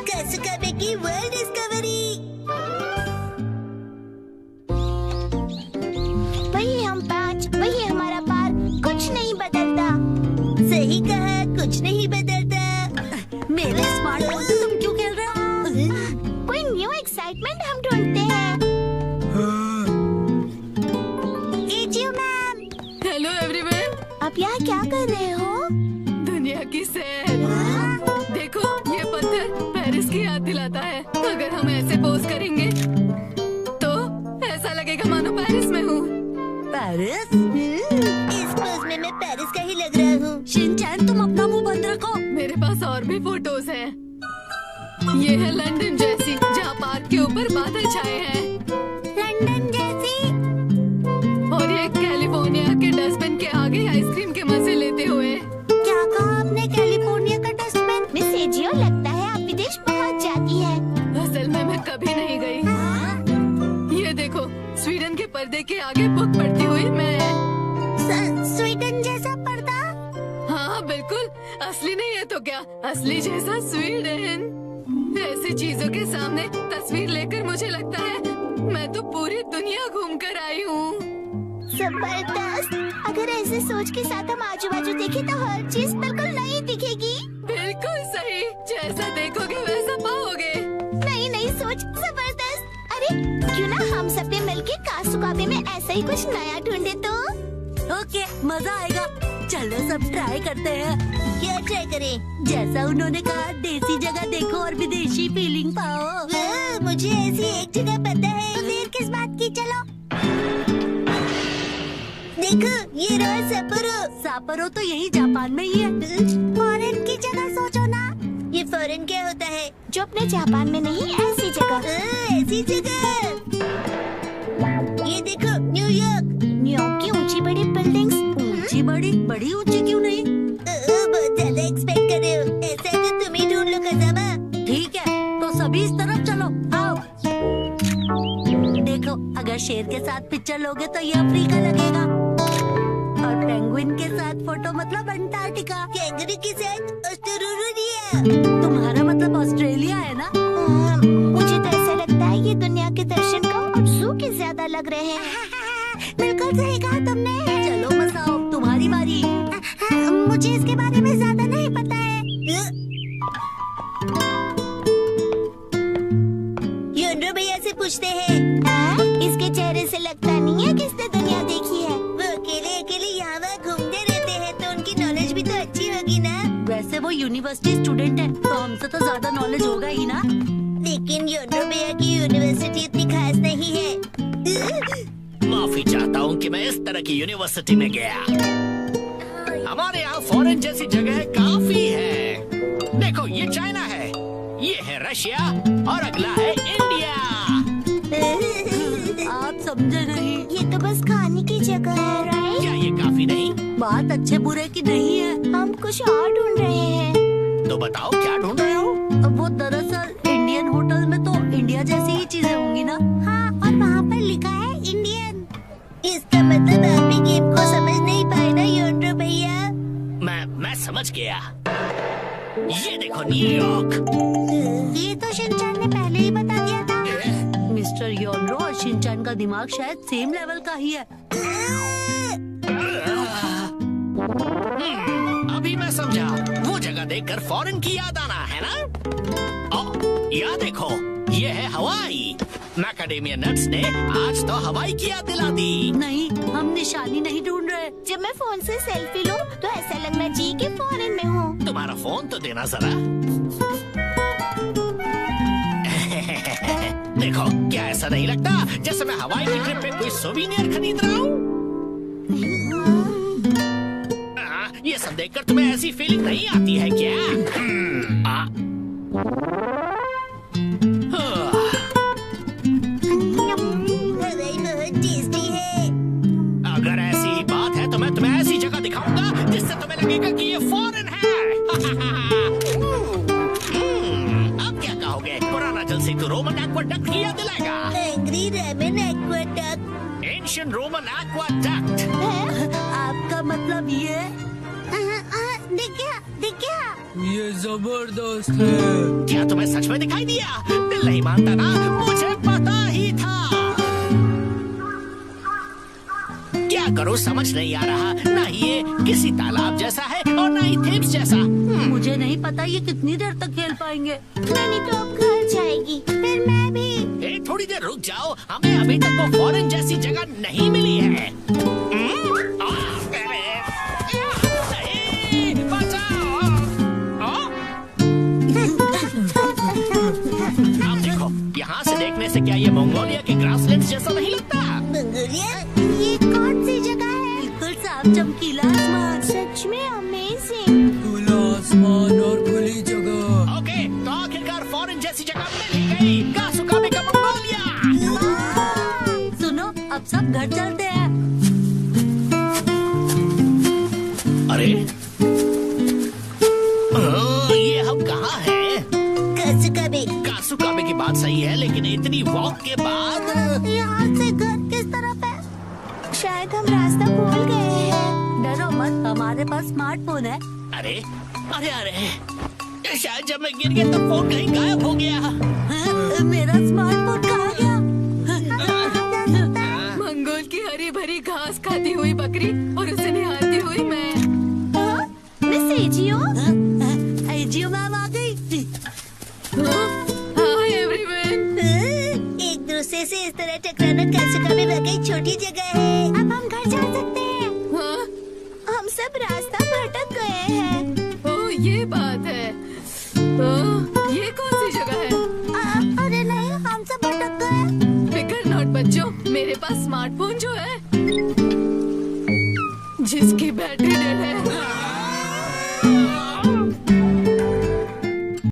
कासुकाबे की world discovery. वही हम 5, वही हमारा पार, कुछ नहीं बदलता। सही कहा, कुछ नहीं बदलता। मेरे स्मार्टफोन से तुम क्यों खेल रहे हो? कोई न्यू एक्साइटमेंट हम ढूंढते हैं। AJIO ma'am. Hello everyone. आप यहाँ क्या कर रहे हो? दुनिया की सैर। देखो ये पत्थर पेरिस की याद दिलाता है। अगर हम ऐसे पोज करेंगे तो ऐसा लगेगा मानो पेरिस में हूँ। पेरिस? इस पोज में मैं पेरिस का ही लग रहा हूँ। शिनचैन तुम अपना मुंह बंद रखो। मेरे पास और भी फोटोज हैं। ये है लंदन जैसी, जहाँ पार्क के ऊपर बादल छाए हैं। लंदन जैसी। और ये कैलिफोर्निया के डस्टबिन के आगे आइसक्रीम के मजे लेते हुए। क्या कहा आपने? कैलिफोर्निया का डस्टबिन? मिस एजियो, लगता है आप विदेश पहुँच जाती है। असल में मैं कभी नहीं गई। ये देखो, स्वीडन के पर्दे के आगे बुक पढ़ती हुई मैं। स्वीडन जैसा पर्दा? हाँ बिल्कुल, असली नहीं है तो क्या, असली जैसा स्वीडन। ऐसी चीजों के सामने तस्वीर लेकर मुझे लगता है मैं तो पूरी दुनिया घूम कर आई हूँ। जबरदस्त। अगर ऐसे सोच के साथ हम आजू बाजू देखें तो हर चीज बिल्कुल नई दिखेगी। बिल्कुल सही, जैसा देखोगे वैसा पाओगे। नई नई सोच, जबरदस्त। अरे क्यों ना हम सब ने मिलके कासुकाबे में ऐसा ही कुछ नया ढूंढे तो? ओके, मजा आएगा। चलो सब ट्राई करते हैं। क्या ट्राई करें? जैसा उन्होंने कहा, देसी जगह देखो और विदेशी फीलिंग पाओ। मुझे ऐसी एक जगह पता है। तो देर किस बात की, चलो। देखो, ये रहा सपोरो। सापरो तो यही जापान में ही है। फॉरेन की जगह सोचो ना। ये फॉरेन क्या होता है? जो अपने जापान में नहीं, ऐसी जगह। ऐसी जगह। ये देखो, न्यूयॉर्क। न्यूयॉर्क की ऊंची बड़ी बिल्डिंग्स। ऊंची बड़ी? बड़ी ऊंची क्यों नहीं? बहुत ज्यादा एक्सपेक्ट कर रहे हो। ऐसा है तो तुम ही ढूंढ लो खजामा। ठीक है, तो सभी इस तरफ चलो, आओ। देखो, अगर शेर के साथ पिक्चर लोगे तो ये अफ्रीका लगेगा, और पेंगुइन के साथ फोटो मतलब अंटार्कटिका। कैंगरू के साथ ऑस्ट्रेलिया। तुम्हारा मतलब ऑस्ट्रेलिया है ना? मुझे तो ऐसा लगता है ये दुनिया के दर्शन कम और जू के ज्यादा लग रहे हैं। बिल्कुल सही कहा तुमने। चलो मसाओ, तुम्हारी बारी। मुझे इसके बारे में ज्यादा नहीं पता है। योंड्रो भैया से पूछते हैं। इसके चेहरे से लगता नहीं है कि इसने दुनिया देखी है। वो अकेले अकेले यहाँ वहाँ घूमते रहते हैं, तो उनकी नॉलेज भी तो अच्छी होगी ना। वैसे वो यूनिवर्सिटी स्टूडेंट है, तो हमसे तो ज्यादा नॉलेज होगा ही ना। लेकिन योंड्रो भैया की यूनिवर्सिटी इतनी खास नहीं है। माफी चाहता हूँ कि मैं इस तरह की यूनिवर्सिटी में गया। हमारे यहाँ फॉरेन जैसी जगह काफी है। देखो, ये चाइना है, ये है रशिया, और अगला है इंडिया। आप समझे नहीं। ये तो बस खाने की जगह है, राइट? क्या ये काफी नहीं? बात अच्छे बुरे की नहीं है। हम कुछ और ढूंढ रहे हैं। तो बताओ क्या ढूंढ रहे हो? वो दरअसल इंडियन होटल में तो इंडिया जैसी ही चीजें होंगी ना। हाँ, और वहाँ पर लिखा है इंडियन। इसका मतलब आप भी गेम को समझ नहीं पाए ना योंड्रो भैया। मैं समझ गया। ये देखो, न्यूयॉर्क। ये तो शिनचैन ने पहले ही बता दिया था। मिस्टर योनरो और शिनचैन का दिमाग शायद सेम लेवल का ही है। अभी मैं समझा। वो जगह देखकर फॉरेन की याद आना है ना। या देखो, ये है हवाई। मैकाडेमिया नट्स ने आज तो हवाई की याद दिला दी। नहीं, हम निशानी नहीं ढूंढ रहे। जब मैं फोन से सेल्फी लूं तो ऐसा लगना चाहिए कि फॉरेन में हूँ। तुम्हारा फोन तो देना जरा। देखो, क्या ऐसा नहीं लगता जैसे मैं हवाई की ट्रिप पे कोई सोवीनियर खरीद रहा हूँ? ये सब देखकर तुम्हें ऐसी फीलिंग नहीं आती है क्या? हवाई बहुत टेस्टी है। अगर ऐसी ही बात है तो मैं तुम्हें ऐसी जगह दिखाऊंगा जिससे तुम्हें लगेगा कि ये फॉरेन है। अब क्या कहोगे? पुराना जल सेतु रोमन एक्वाडक्ट की याद दिलाएगा। Angry Roman aqueduct. Ancient Roman aqueduct. आपका मतलब ये? दिख गया, दिख गया। ये जबरदस्त है। क्या तुम्हें सच में दिखाई दिया? दिल नहीं मानता ना, मुझे पता ही था। क्या करूं समझ नहीं आ रहा। ना ही ये किसी तालाब जैसा है और ना ही थेम्स जैसा। मुझे नहीं पता ये कितनी देर तक खेल पाएंगे। नानी तो अब घर जाएगी, फिर मैं भी। थोड़ी देर रुक जाओ, हमें अभी तक वो फॉरेन जैसी जगह नहीं मिली है। नहीं, बचाओ। आप देखो, यहाँ से देखने से क्या ये मंगोलिया के ग्रासलैंड्स जैसा नहीं लगता? मंगोलिया? ये कौन सी जगह है? बिल्कुल साफ चमकीला आसमान। सच में अमेजिंग। खुला आसमान और खुली जगह। ओके, तो आखिरकार फॉरेन जैसी जगह मिल ही गई। कासुकाबे का मंगोलिया। सुनो, अब सब घर चलते हैं। अरे ये हम कहाँ हैं? कासुकाबे की बात सही है, लेकिन इतनी वॉक के बाद यहाँ से घर किस तरफ है? शायद हम रास्ता भूल गए हैं। डरो मत, हमारे पास स्मार्टफोन है। अरे अरे अरे, शायद जब मैं गिर गया तो फोन कहीं गायब हो गया। मेरा स्मार्टफोन कहाँ गया? मंगोल की हरी भरी घास खाती हुई बकरी और उसे निहारती हुई मैं। Miss AJIO? एजियो मैम आ गई। Hi everyone. एक दूसरे से इस तरह टकराना कासुकाबे वाकई छोटी जगह है। अब हम घर जा सकते हैं। हाँ? हम सब रास्ता भटक गए हैं। ओह ये बात है। ये कौन सी जगह है? अरे नहीं, हम सब भटक गए। फिकर नॉट बच्चों, मेरे पास स्मार्टफोन जो है